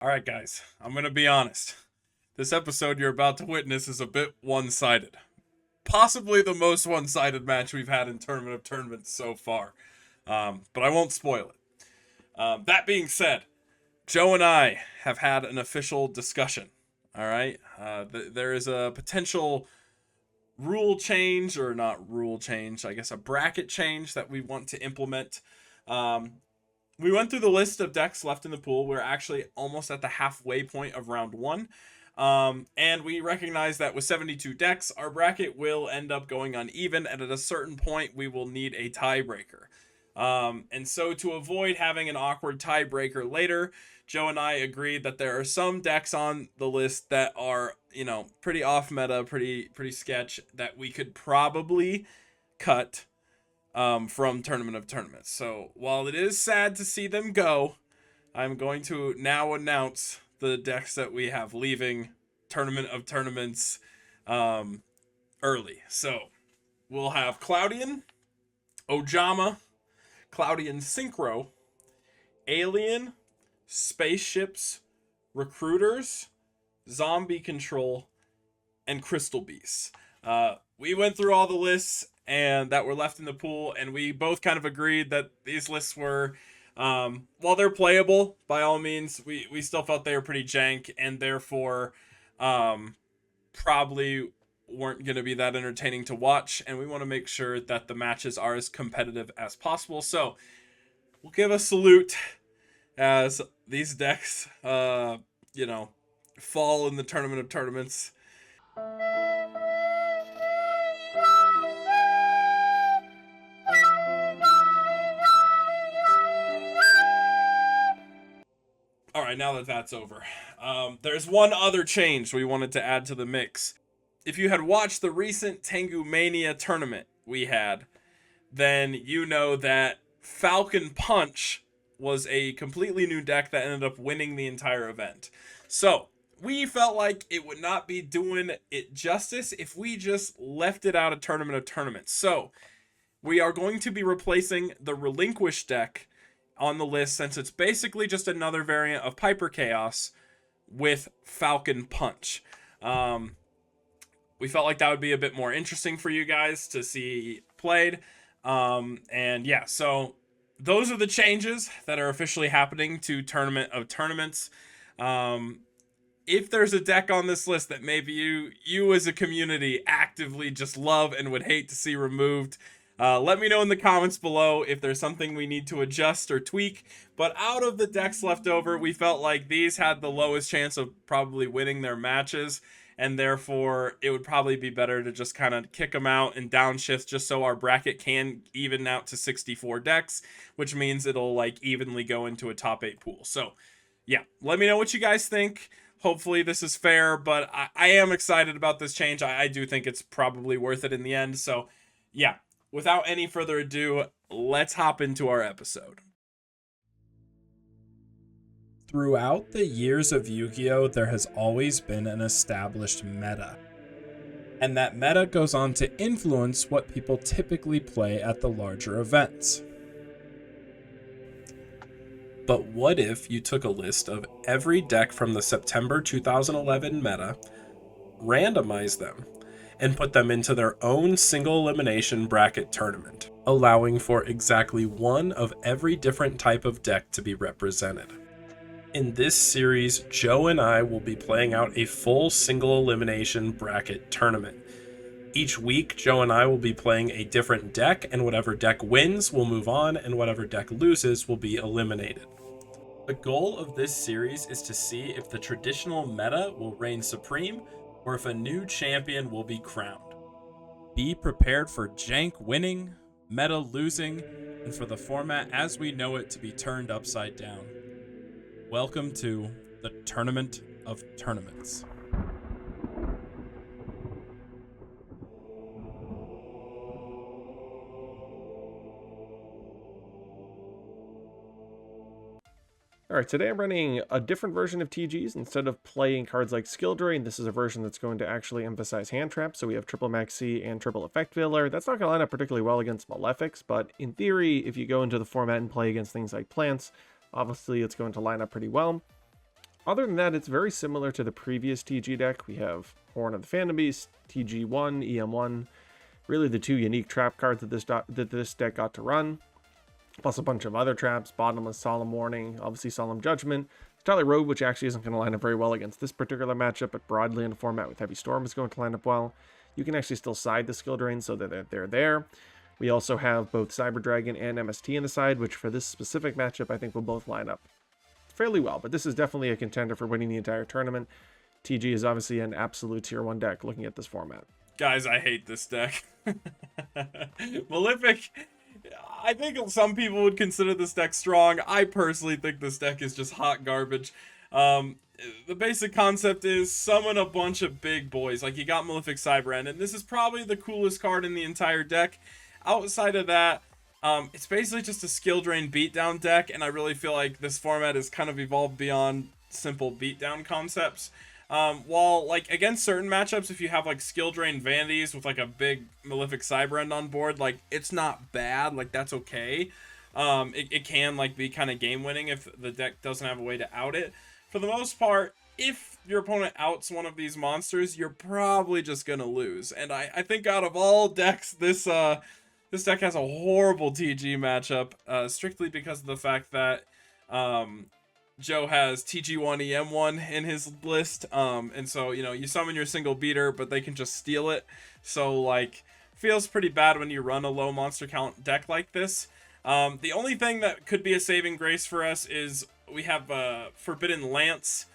All right, guys, I'm going to be honest. This episode you're about to witness is a bit one sided. Possibly the most one sided match we've had in Tournament of Tournaments so far. But I won't spoil it. That being said, Joe and I have had an official discussion. All right? There is a potential rule change, or not rule change, I guess a bracket change that we want to implement. Um, we went through the list of decks left in the pool. We're actually almost at the halfway point of round one. And we recognize that with 72 decks, our bracket will end up going uneven, and at a certain point, we will need a tiebreaker. And so to avoid having an awkward tiebreaker later, Joe and I agreed that there are some decks on the list that are, pretty off meta, pretty sketch, that we could probably cut from Tournament of Tournaments. So while it is sad to see them go, I'm going to now announce the decks that we have leaving Tournament of Tournaments early. So we'll have Cloudian, Ojama, Cloudian Synchro, Alien, Spaceships, Recruiters, Zombie Control, and Crystal Beasts. We went through all the lists and that were left in the pool, and we both kind of agreed that these lists were, while they're playable, by all means, we still felt they were pretty jank, and therefore probably weren't going to be that entertaining to watch, and we want to make sure that the matches are as competitive as possible. So we'll give a salute as these decks, fall in the Tournament of Tournaments. All right, now that that's over, there's one other change we wanted to add to the mix. If you had watched the recent Tengu Mania tournament we had, then you know that Falcon Punch was a completely new deck that ended up winning the entire event. So we felt like it would not be doing it justice if we just left it out of Tournament of Tournaments. So we are going to be replacing the Relinquish deck on the list, since it's basically just another variant of Piper Chaos with Falcon Punch. We felt like that would be a bit more interesting for you guys to see played. And yeah, so those are the changes that are officially happening to Tournament of Tournaments. If there's a deck on this list that maybe you as a community actively just love and would hate to see removed, let me know in the comments below if there's something we need to adjust or tweak. But out of the decks left over, we felt like these had the lowest chance of probably winning their matches, and therefore it would probably be better to just kind of kick them out and downshift, just so our bracket can even out to 64 decks, which means it'll like evenly go into a top 8 pool. So yeah, let me know what you guys think. Hopefully this is fair, but I am excited about this change. I do think it's probably worth it in the end. So yeah, without any further ado, let's hop into our episode. Throughout the years of Yu-Gi-Oh!, there has always been an established meta. And that meta goes on to influence what people typically play at the larger events. But what if you took a list of every deck from the September 2011 meta, randomized them, and put them into their own single elimination bracket tournament, allowing for exactly one of every different type of deck to be represented? In this series, Joe and I will be playing out a full single elimination bracket tournament. Each week, Joe and I will be playing a different deck, and whatever deck wins will move on, and whatever deck loses will be eliminated. The goal of this series is to see if the traditional meta will reign supreme, or if a new champion will be crowned. Be prepared for jank winning, meta losing, and for the format as we know it to be turned upside down. Welcome to the Tournament of Tournaments. Alright, today I'm running a different version of TGs. Instead of playing cards like Skill Drain, this is a version that's going to actually emphasize hand traps. So we have triple Maxi and triple Effect Veiler. That's not going to line up particularly well against Malefics, but in theory, if you go into the format and play against things like plants, obviously it's going to line up pretty well. Other than that, it's very similar to the previous TG deck. We have Horn of the Phantom Beast, TG1, EM1, really the two unique trap cards that this deck got to run, plus a bunch of other traps, Bottomless, Solemn Warning, obviously Solemn Judgment, Starlight Robe, which actually isn't going to line up very well against this particular matchup, but broadly in a format with Heavy Storm is going to line up well. You can actually still side the skill drain so that they're there. We also have both Cyber Dragon and MST in the side, which for this specific matchup I think will both line up fairly well, but this is definitely a contender for winning the entire tournament. TG is obviously an absolute tier 1 deck looking at this format. Guys, I hate this deck. Malefic, I think some people would consider this deck strong. I personally think this deck is just hot garbage. The basic concept is summon a bunch of big boys. Like, you got Malefic Cyber, and this is probably the coolest card in the entire deck. Outside of that, it's basically just a skill drain beatdown deck, and I really feel like this format has kind of evolved beyond simple beatdown concepts. While, like, against certain matchups, if you have, like, skill drain vanities with, like, a big Malefic Cyber End on board, like, it's not bad. Like, that's okay. It can, like, be kind of game-winning if the deck doesn't have a way to out it. For the most part, if your opponent outs one of these monsters, you're probably just gonna lose. And I think out of all decks, this deck has a horrible TG matchup, strictly because of the fact that Joe has TG1, EM1 in his list, and so, you know, you summon your single beater, but they can just steal it, so, like, feels pretty bad when you run a low monster count deck like this. The only thing that could be a saving grace for us is we have Forbidden Lance,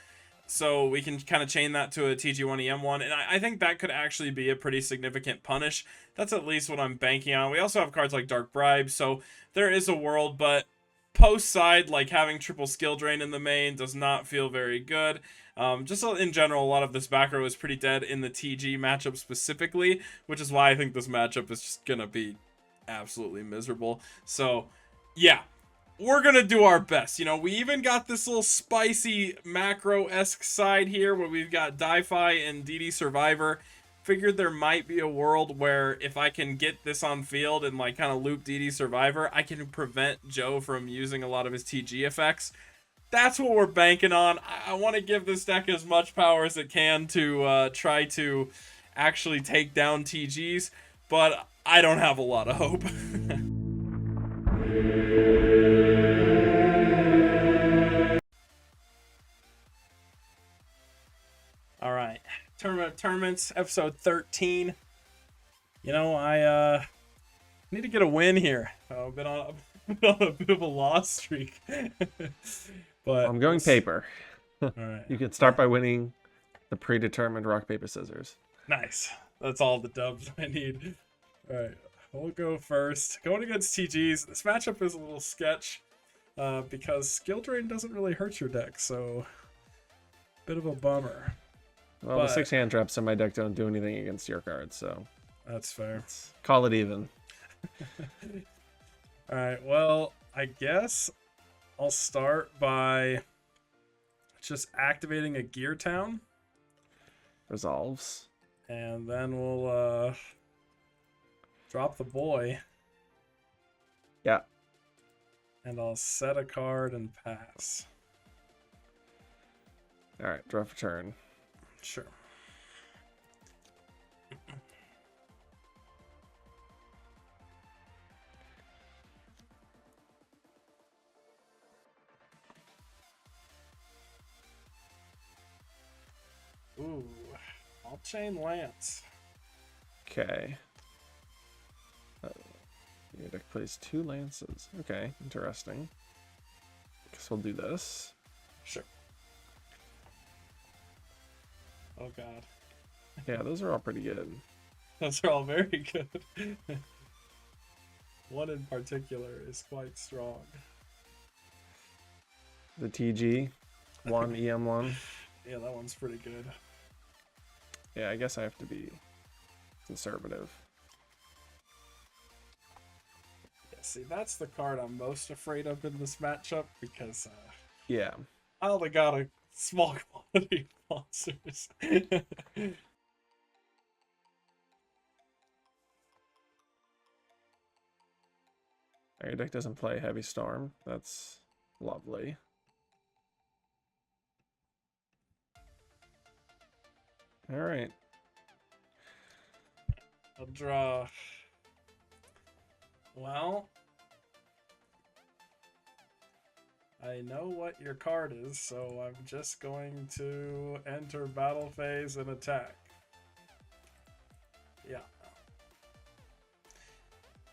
so we can kind of chain that to a TG1 EM1, and I think that could actually be a pretty significant punish. That's at least what I'm banking on. We also have cards like Dark Bribe, so there is a world, but post side, like, having triple skill drain in the main does not feel very good. Just in general, a lot of this back row is pretty dead in the TG matchup specifically, which is why I think this matchup is just gonna be absolutely miserable. So, yeah. We're gonna do our best. You know, we even got this little spicy macro-esque side here where we've got Di-Fi and DD Survivor. Figured there might be a world where if I can get this on field and, like, kind of loop DD Survivor, I can prevent Joe from using a lot of his TG effects. That's what we're banking on. I want to give this deck as much power as it can to try to actually take down TGs, but I don't have a lot of hope. All right, tournaments, episode 13. You know, I need to get a win here. I've been on a bit of a loss streak. But I'm going paper. All right. You can start by winning the predetermined rock, paper, scissors. Nice. That's all the dubs I need. All right, we'll go first. Going against TGs, this matchup is a little sketch because skill drain doesn't really hurt your deck, so bit of a bummer. Well, the 6 hand traps in my deck don't do anything against your cards, so that's fair. let's call it even. All right, well, I guess I'll start by just activating a Gear Town. Resolves. And then we'll drop the boy. Yeah. And I'll set a card and pass. All right, draw for turn. Sure. Ooh, I'll chain Lance. Okay. Your deck plays 2 lances. Okay, interesting. Guess we'll do this. Sure. Oh god. Yeah, those are all pretty good. Those are all very good. One in particular is quite strong. The TG, 1 EM1. Yeah, that one's pretty good. Yeah, I guess I have to be conservative. Yeah, see, that's the card I'm most afraid of in this matchup because Yeah. I only got a small quantity of monsters. Your deck doesn't play Heavy Storm. That's lovely. All right. I'll draw. Well, I know what your card is, so I'm just going to enter battle phase and attack. Yeah.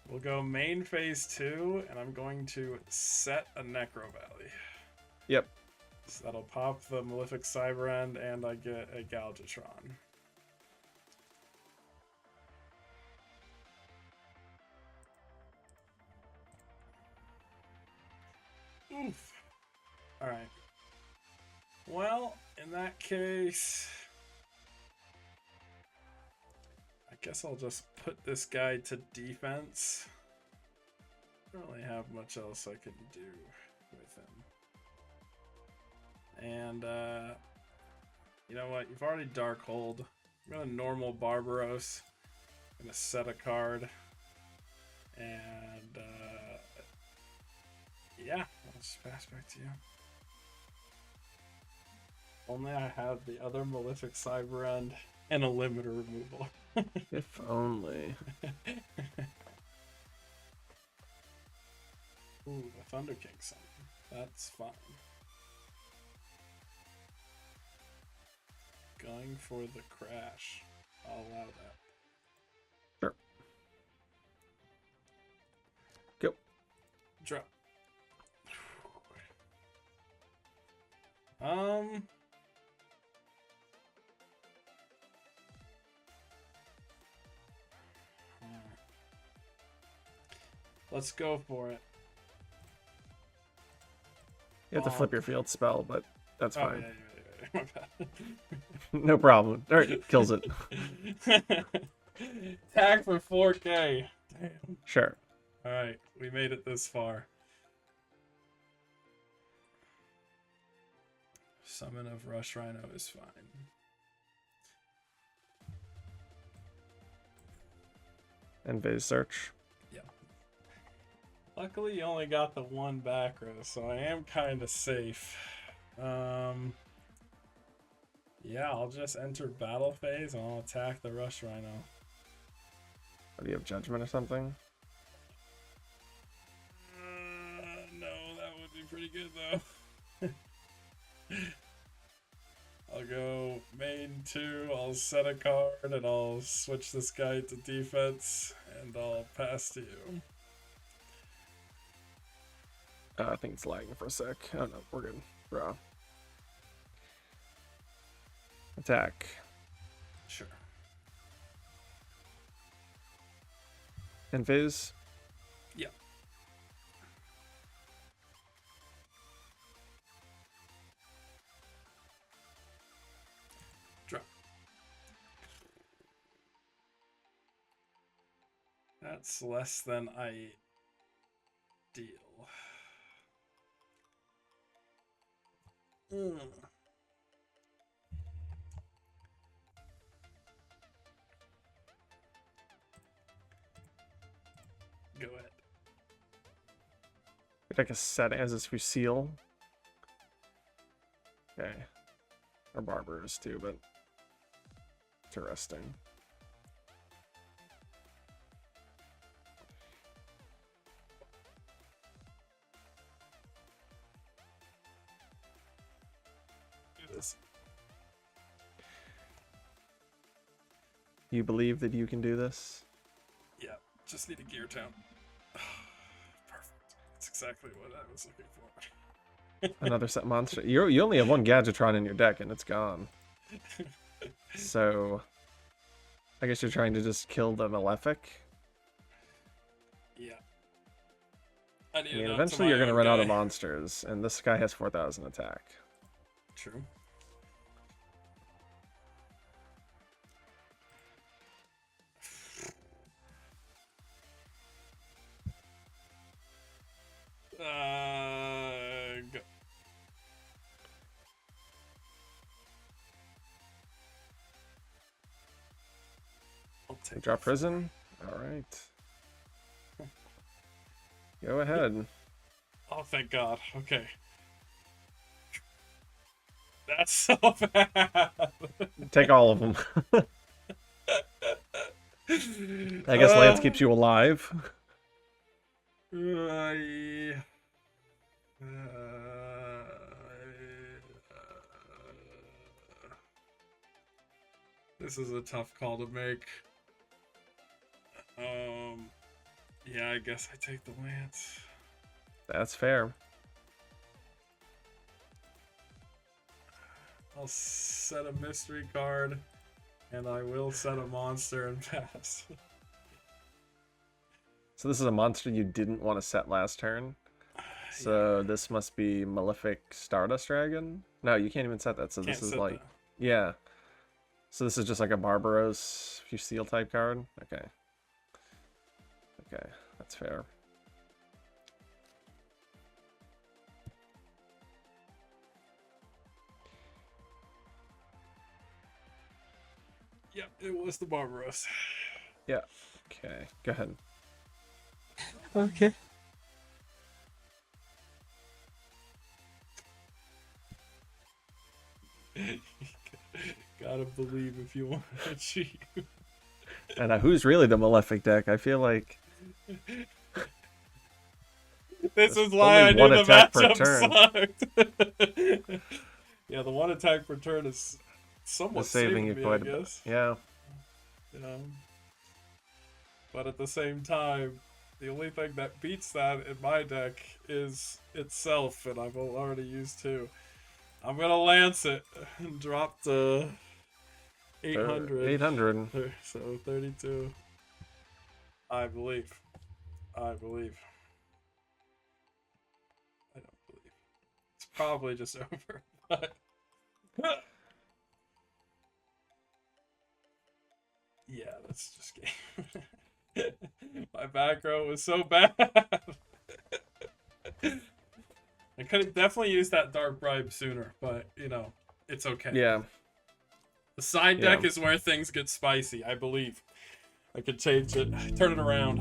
We'll go main phase 2, and I'm going to set a Necro Valley. Yep. So that'll pop the Malefic Cyber End, and I get a Galgatron. Oof. Alright. Well, in that case, I guess I'll just put this guy to defense. I don't really have much else I can do with him. And, you know what? You've already Darkhold. I'm going to normal Barbaros. I'm going to set a card. And, yeah, I'll just pass back to you. Only I have the other Malefic Cyber End and a limiter removal. If only. Ooh, the Thunder King summon. That's fine. Going for the crash. I'll allow that. Sure. Go. Drop. Let's go for it. You have to flip your field spell, but that's Oh, fine. yeah. My bad. No problem. All right, kills it. Tag for 4K. Damn. Sure. Alright, we made it this far. Summon of Rush Rhino is fine. And Vase Search. Yeah. Luckily, you only got the one back row, so I am kind of safe. Yeah, I'll just enter battle phase and I'll attack the Rush Rhino. Do you have Judgment or something? No, that would be pretty good though. I'll go main 2, I'll set a card, and I'll switch this guy to defense, and I'll pass to you. I think it's lagging for a sec. Oh no, we're good. Bro. Attack. Sure. And Viz. Yeah. Drop. That's less than ideal. Go ahead. Like a set as this seal. Okay. Or Barbers too, but interesting. Do this. You believe that you can do this? Yeah, just need a gear town. Perfect. That's exactly what I was looking for. Another set monster. You only have one Gadgetron in your deck, and it's gone. So, I guess you're trying to just kill the Malefic. Yeah. I mean, eventually you're gonna run out of monsters, and this guy has 4,000 attack. True. Go. I'll take Drop Prison. All right. Go ahead. Oh, thank God. Okay. That's so bad. Take all of them. I guess Lance keeps you alive. This is a tough call to make. Yeah, I guess I take the Lance. That's fair. I'll set a mystery card, and I will set a monster and pass. So this is a monster you didn't want to set last turn. So this must be Malefic Stardust Dragon? No, you can't even set that. So this is like... that. Yeah. So this is just like a Barbaros Fusil type card? Okay. Okay, that's fair. Yep, it was the Barbaros. Yeah. Okay, go ahead. Okay. Gotta believe if you want to cheat. And who's really the Malefic deck? I feel like... This is why I knew the attack per matchup sucked. Yeah, the one attack per turn is somewhat saving you quite a bit. Yeah. But at the same time, the only thing that beats that in my deck is itself, and I've already used 2. I'm gonna lance it and drop the 800. 800. So 32. I believe. I don't believe. It's probably just over, but yeah, that's just game. My back row was so bad. I could have definitely used that dark bribe sooner, but you know, it's okay. Yeah. The side deck is where things get spicy, I believe. I could change it, turn it around.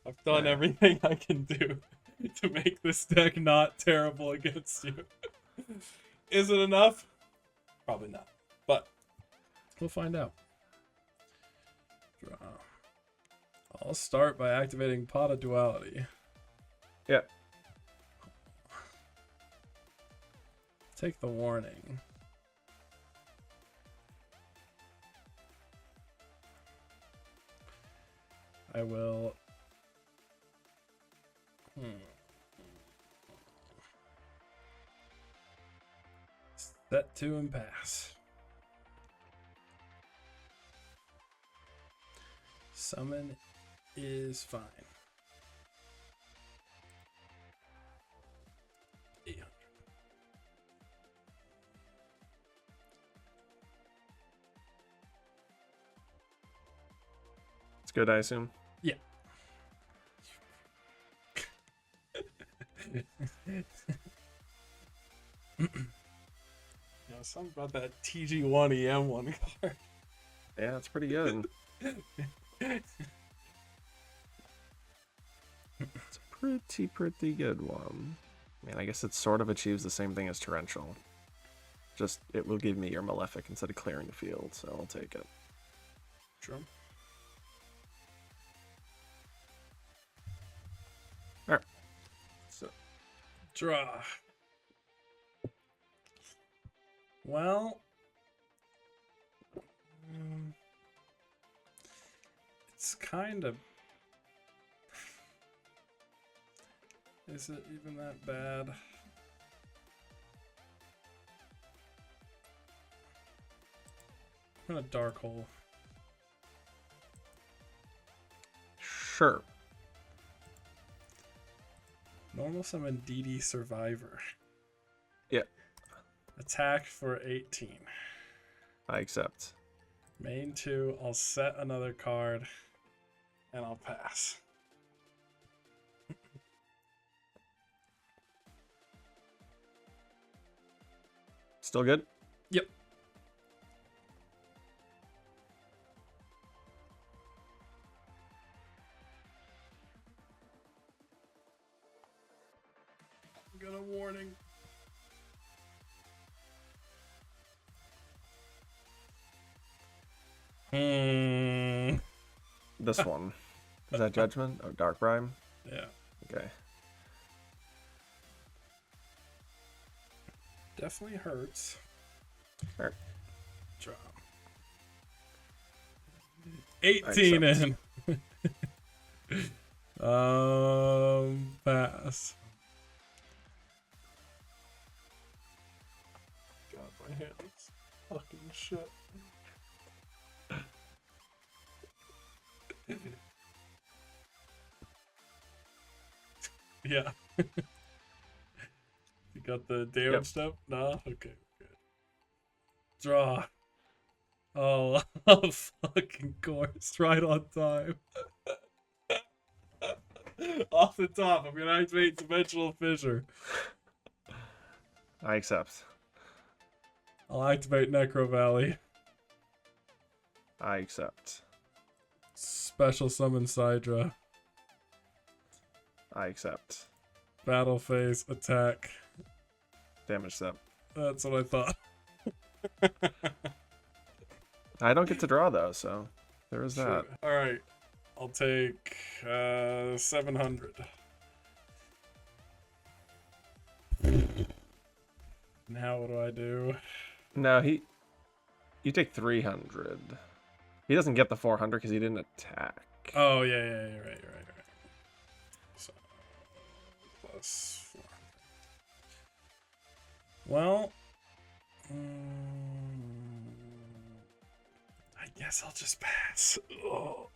I've done everything I can do to make this deck not terrible against you. Is it enough? Probably not. But we'll find out. Draw. I'll start by activating Pot of Duality. Yeah. Take the warning. I will... Set 2 and pass. Summon is fine. 800. It's good, I assume. Yeah. Something about that TG1 EM1 card. Yeah, it's pretty good. It's a pretty good one. I mean, I guess it sort of achieves the same thing as Torrential. Just, it will give me your Malefic instead of clearing the field, so I'll take it. Sure. Alright. So, draw. Well, it's kind of... Is it even that bad? I'm gonna Dark Hole. Sure. Normal summon DD Survivor. Yeah. Attack for 18. I accept. Main 2, I'll set another card, and I'll pass. Still good? Yep. got a warning. This one. Is that Judgment? Oh, Dark Prime? Yeah. Okay. Definitely hurts. Alright. Drop. 18 in. Pass. God, my hands. Fucking shit. Yeah. You got the damage stuff? Nah? Okay, good. Draw. Oh, of fucking course. Right on time. Off the top, I'm gonna activate Dimensional Fissure. I accept. I'll activate Necro Valley. I accept. Special Summon Sidra. I accept. Battle Phase. Attack. Damage step. That's what I thought. I don't get to draw though, so there is that. Alright. I'll take 700. Now what do I do? No, you take 300. He doesn't get the 400 because he didn't attack. Oh, yeah, you're right. So, plus 400. Well, I guess I'll just pass. Oh.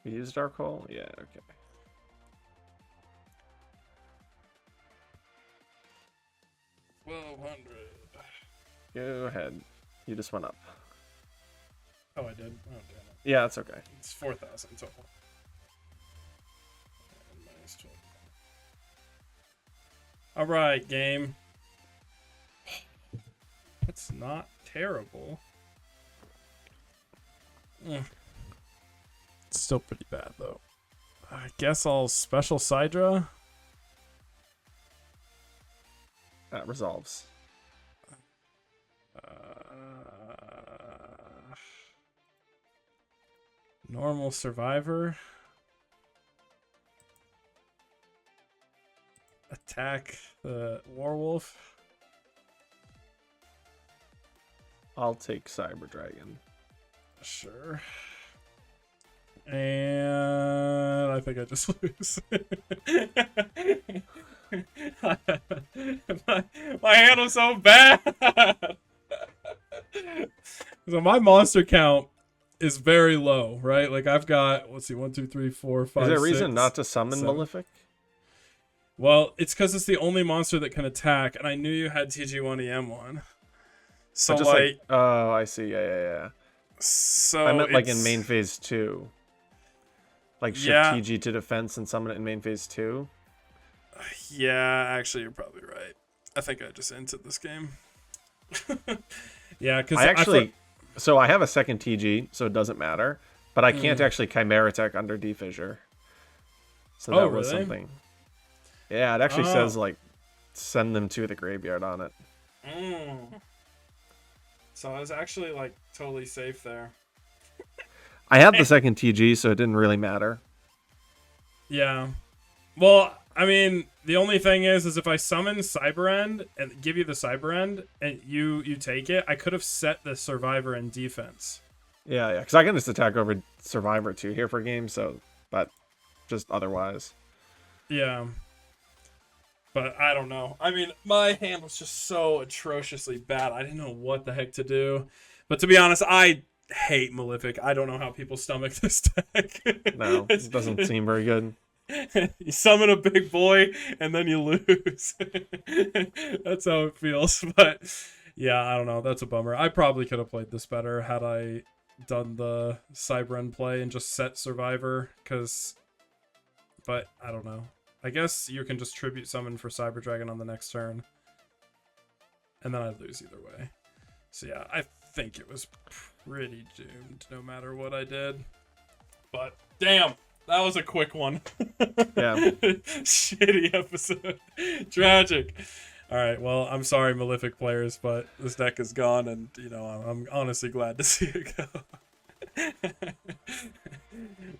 You use Dark Hole? Yeah, okay. $1,200. Go ahead. You just went up. Oh, I did? Oh, damn it. Yeah, that's okay. It's 4,000 total. And minus 12. Alright, game. That's not terrible. It's still pretty bad, though. I guess I'll special Sidra. That resolves. Normal Survivor. Attack the Werewolf. I'll take Cyber Dragon. Sure. And I think I just lose. my hand was so bad. So my monster count is very low, right? Like I've got, let's see, 1, 2, 3, 4, 5. Is there a reason 6, not to summon 7. Malefic? Well, it's because it's the only monster that can attack, and I knew you had TG1 EM1. So Just like, oh, I see. Yeah. So I meant like in main phase 2. Like shift TG to defense and summon it in main phase 2. Yeah, actually, you're probably right. I think I just entered this game. Yeah, because I actually, so I have a second TG, so it doesn't matter. But I can't actually Chimera Tech under D-Fissure. So that was really? something. Yeah, it actually says like send them to the graveyard on it. So I was actually like totally safe there. I had the second TG, so it didn't really matter. Yeah. Well, I mean, the only thing is if I summon Cyber End and give you the Cyber End and you take it, I could have set the Survivor in defense. Yeah, because I can just attack over Survivor too here for game, so, but just otherwise. Yeah. But I don't know. I mean, my hand was just so atrociously bad. I didn't know what the heck to do. But to be honest, I hate Malefic. I don't know how people stomach this deck. No, it doesn't seem very good. You summon a big boy and then you lose. That's how it feels. But yeah, I don't know. That's a bummer. I probably could have played this better had I done the Cybren play and just set Survivor. But I don't know. I guess you can just tribute summon for Cyber Dragon on the next turn. And then I'd lose either way. So yeah, I think it was pretty doomed no matter what I did. But damn, That was a quick one. Yeah. Shitty episode. Tragic. All right, well, I'm sorry, Malefic players, but this deck is gone, and, you know, I'm honestly glad to see it go.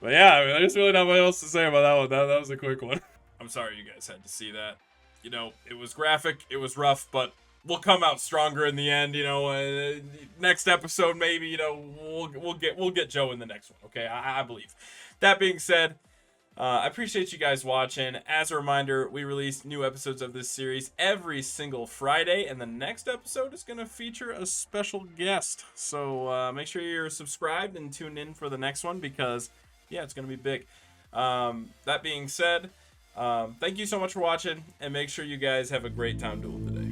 But yeah, I mean, there's really not much else to say about that one. That was a quick one. I'm sorry you guys had to see that. You know, it was graphic, it was rough, but we'll come out stronger in the end. You know, next episode maybe. You know, we'll get Joe in the next one. Okay, I believe. That being said. I appreciate you guys watching. As a reminder, we release new episodes of this series every single Friday, and the next episode is going to feature a special guest. So make sure you're subscribed and tune in for the next one because, yeah, it's going to be big. That being said, thank you so much for watching, and make sure you guys have a great time duel today.